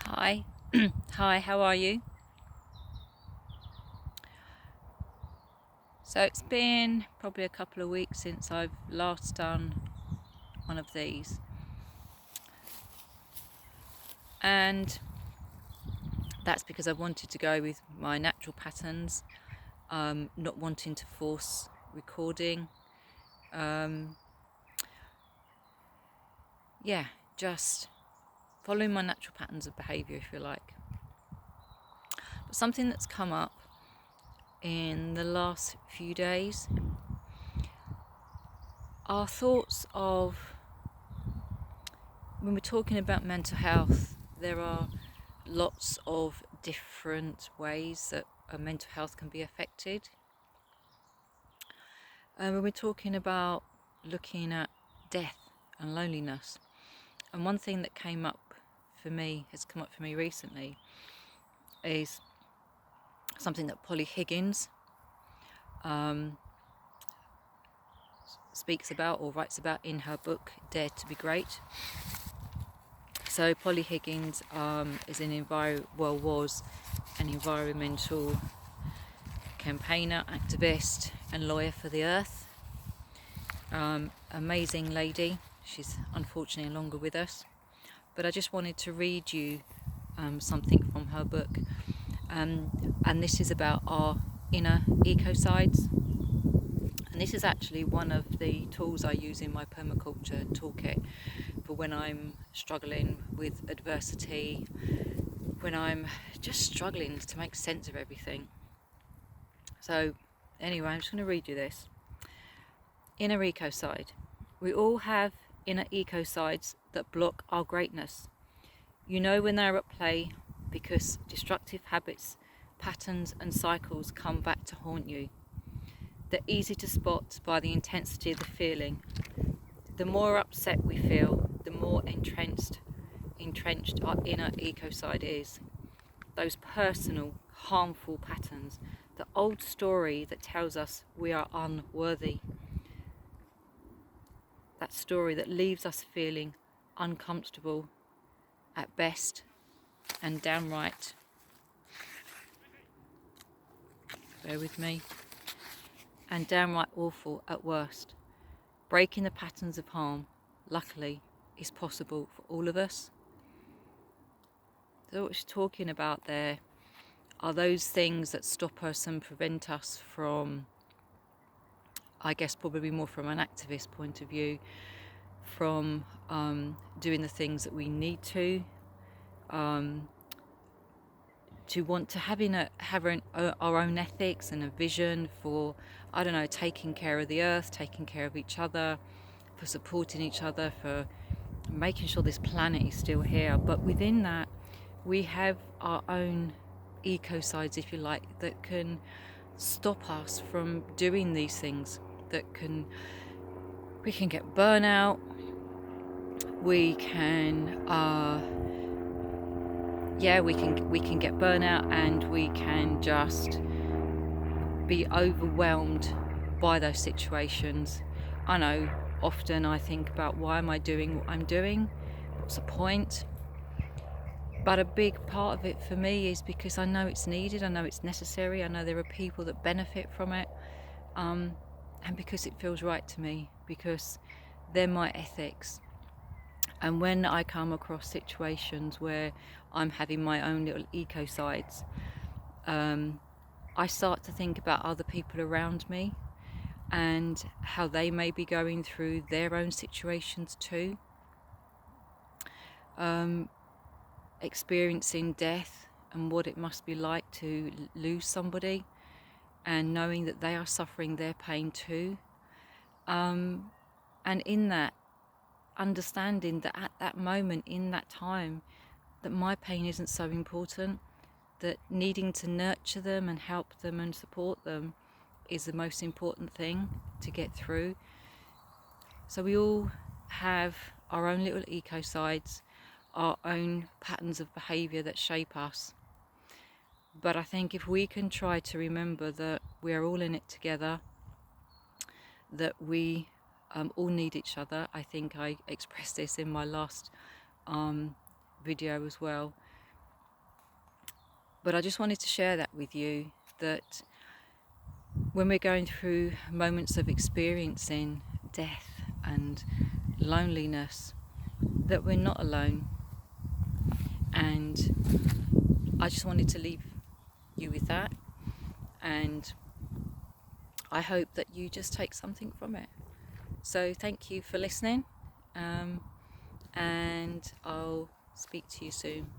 Hi, hi, how are you? So it's been probably a couple of weeks since I've last done one of these, and that's because I wanted to go with my natural patterns, not wanting to force recording. Um, yeah, just following my natural patterns of behaviour, if you like. But something that's come up in the last few days are thoughts of when we're talking about mental health, there are lots of different ways that mental health can be affected. When we're talking about looking at death and loneliness, and one thing that has come up for me recently, is something that Polly Higgins speaks about or writes about in her book Dare to Be Great. So Polly Higgins was an environmental campaigner, activist and lawyer for the earth. Amazing lady. She's unfortunately no longer with us, but I just wanted to read you something from her book, and this is about our inner ecocides, and this is actually one of the tools I use in my permaculture toolkit for when I'm struggling with adversity, when I'm just struggling to make sense of everything. So anyway, I'm just going to read you this. Inner ecocide. We all have inner ecocides that block our greatness. You know when they're at play because destructive habits, patterns and cycles come back to haunt you. They're easy to spot by the intensity of the feeling. The more upset we feel, the more entrenched our inner ecocide is. Those personal, harmful patterns, the old story that tells us we are unworthy. That story that leaves us feeling uncomfortable at best and downright, bear with me, and downright awful at worst. Breaking the patterns of harm, luckily, is possible for all of us. So what she's talking about there are those things that stop us and prevent us from, I guess probably more from an activist point of view, from doing the things that we need to want to have our own ethics and a vision for, I don't know, taking care of the earth, taking care of each other, for supporting each other, for making sure this planet is still here. But within that, we have our own ecocides, if you like, that can stop us from doing these things. We can get burnout. We can we can get burnout, and we can just be overwhelmed by those situations. I know often I think about, why am I doing what I'm doing? What's the point? But a big part of it for me is because I know it's needed, I know it's necessary, I know there are people that benefit from it, and because it feels right to me, because they're my ethics. And when I come across situations where I'm having my own little ecocides, I start to think about other people around me and how they may be going through their own situations too. Experiencing death and what it must be like to lose somebody, and knowing that they are suffering their pain too. And in that, understanding that at that moment, in that time, that my pain isn't so important, that needing to nurture them and help them and support them is the most important thing to get through. So we all have our own little ecocides, our own patterns of behaviour that shape us. But I think if we can try to remember that we are all in it together, that we all need each other. I think I expressed this in my last video as well. But I just wanted to share that with you, that when we're going through moments of experiencing death and loneliness, that we're not alone. And I just wanted to leave you with that, and I hope that you just take something from it. So thank you for listening, and I'll speak to you soon.